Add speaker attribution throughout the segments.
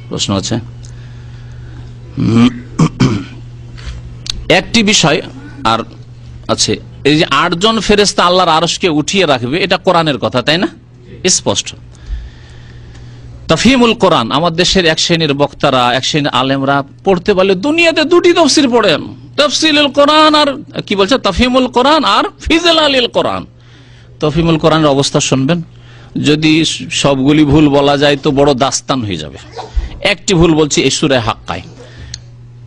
Speaker 1: প্রশ্ন আছে? একটি বিষয় আর আছে, এই যে 8 জন ফেরেশতা আল্লাহর আরশকে উঠিয়ে রাখবে, এটা কোরআনের কথা, তাই না? স্পষ্ট। তাফহিমুল কোরআন, আমার দেশের এক শ্রেণীর বক্তারা, এক শ্রেণীর আলেমরা পড়তে বলে দুনিয়াতে দুটি তাফসীর পড়েন, তাফসীলুল কোরআন আর কি বলছে, তাফহিমুল কোরআন আর ফিজলালিল কোরআন। তাফহিমুল কোরআনের অবস্থা শুনবেন, যদি সবগুলি ভুল বলা যায় তো বড় দাস্তান হয়ে যাবে। একটি ভুল বলছি এই সূরা হাক্কায়,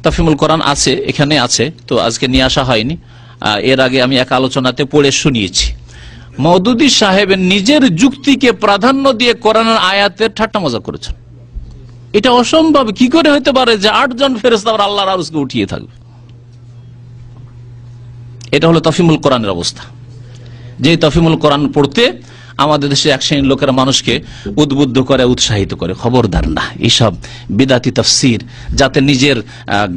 Speaker 1: তাফহিমুল কোরআন আছে, এখানে আছে, তো আজকে নিয়ে আসা হয়নি। এর আগে আমি এক আলোচনাতে পড়ে শুনিয়েছি। মওদুদী সাহেবের নিজের যুক্তিকে প্রাধান্য দিয়ে কোরআনের আয়াতের ঠাট্টা মজা করেছেন। এটা অসম্ভব, কি করে হতে পারে যে 8 জন ফেরেশতা আল্লাহর আরশকে উঠিয়ে থাকবে? এটা হলো তাফহিমুল কোরআনের অবস্থা। যে তাফহিমুল কোরআন পড়তে আমাদের দেশে এক শ্রেণীর লোকেরা মানুষকে উদ্বুদ্ধ করে, উৎসাহিত করে, খবরদার না, এইসব বিদাতি তাফসীর, যাতে নিজের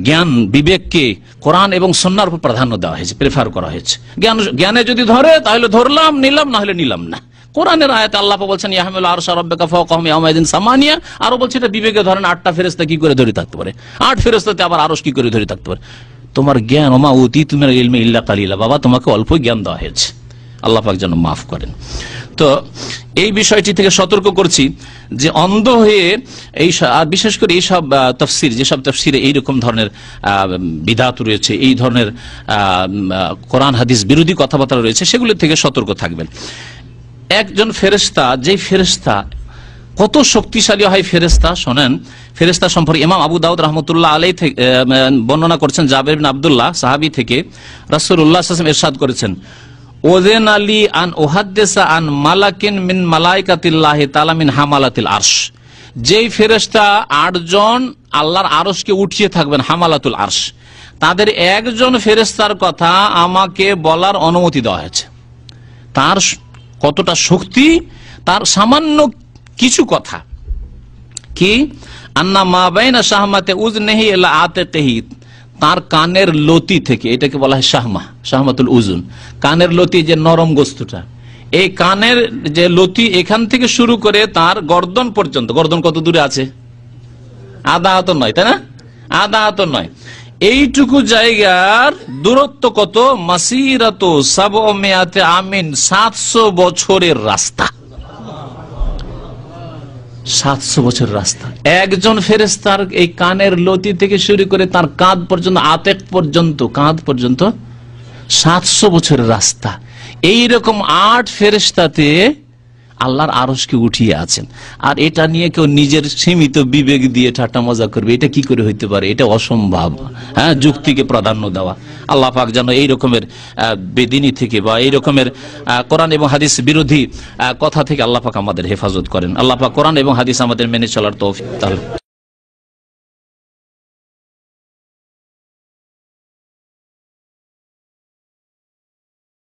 Speaker 1: জ্ঞান বিবেককে কোরআন এবং সুন্নাহর উপর প্রাধান্য দেওয়া হয়েছে, প্রেফার করা হয়েছে। জ্ঞানে যদি ধরে তাহলে ধরলাম, নিলাম না হলে নিলাম না। কোরআনের আয়াতে আল্লাহ বলছেন ইয়াহমিলু আরশা রাব্বিকা ফাওকাহুম ইয়াওমাইদিন সামানিয়া, আরো বলছে এটা বিবেকে ধরেন 8টা ফেরেশতা কি করে ধরে থাকতে পারে, 8 ফেরেশতাতে আবার আরশ কি করে ধরে থাকতে পারে? তোমার জ্ঞান, ওমা উতীতু মিনাল ইলমি ইল্লা কালিলা, বাবা তোমাকে অল্প জ্ঞান দেওয়া হয়েছে, আল্লাহ পাক যেন মাফ করেন। তো এই বিষয়টি থেকে সতর্ক করছি যে অন্ধ হয়ে এই, আর বিশেষ করে এইসব তাফসীর, যেসব তাফসীরে এইরকম ধরনের বিদআত রয়েছে, এই ধরনের কোরআন হাদিস বিরোধী কথাবার্তা রয়েছে, সেগুলো থেকে সতর্ক থাকবেন। একজন ফেরেশতা, যেই ফেরেশতা কত শক্তিশালী হয় ফেরেশতা, শোনেন ফেরেশতা সম্পর্কে ইমাম আবু দাউদ রাহমাতুল্লাহ আলাইহি থেকে বর্ণনা করছেন, জাবের বিন আব্দুল্লাহ সাহাবী থেকে রাসূলুল্লাহ সাল্লাল্লাহু আলাইহি ওয়াসাল্লাম ইরশাদ করেছেন, ওযেন আলী আন উহাদ্দিসা আন মালাকিন মিন মালাইকাতিল্লাহি তাআলা মিন হামালাতিল আরশ, যেই ফেরেশতা 8 জন আল্লাহর আরশকে উঠিয়ে থাকবেন, হামালাতুল আরশ, তাদের একজন ফেরেশতার কথা আমাকে বলার অনুমতি দেওয়া হয়েছে। তার কতটা শক্তি, তার সামান্য কিছু কথা কি, আন্না মা বাইনা শাহমাতে উজনিহি ইলা আতিকিহি, তার কানের লতি থেকে, এটাকে বলা হয় শাহমা, শাহমাতুল উজুন, কানের লতি, যে নরম গোস্তটা, এই কানের যে লতি এখান থেকে শুরু করে তার গর্দন পর্যন্ত, গর্দন কত দূরে আছে? আধা হাত নয়, তাই না? আধা হাত নয়, এইটুকু জায়গার দূরত্ব কত? মাসিরাত 700 আমিন, 700 বছরের রাস্তা, 700 বছর রাস্তা। একজন ফেরেশতার এই কানের লতি থেকে শুরু করে তার কাঁধ পর্যন্ত, আতেক পর্যন্ত, কাঁধ পর্যন্ত 700 বছরের রাস্তা। এইরকম 8 ফেরেশতাতে আল্লাহর আরশকে উঠিয়ে আছেন, আর এটা নিয়ে কেউ নিজের সীমিত বিবেক দিয়ে ঠাট্টা মজা করবে, এটা কি করে হইতে পারে? এটা অসম্ভব। হ্যাঁ, যুক্তিকে প্রাধান্য দেওয়া। আল্লাহ পাক যেন এই রকমের বেদিনী থেকে বা এই রকমের কোরআন এবং হাদিস বিরোধী কথা থেকে আল্লাহ পাক আমাদের হেফাজত করেন। আল্লাহ পাক কোরআন এবং হাদিস আমাদের মেনে চলার তৌফিক দান।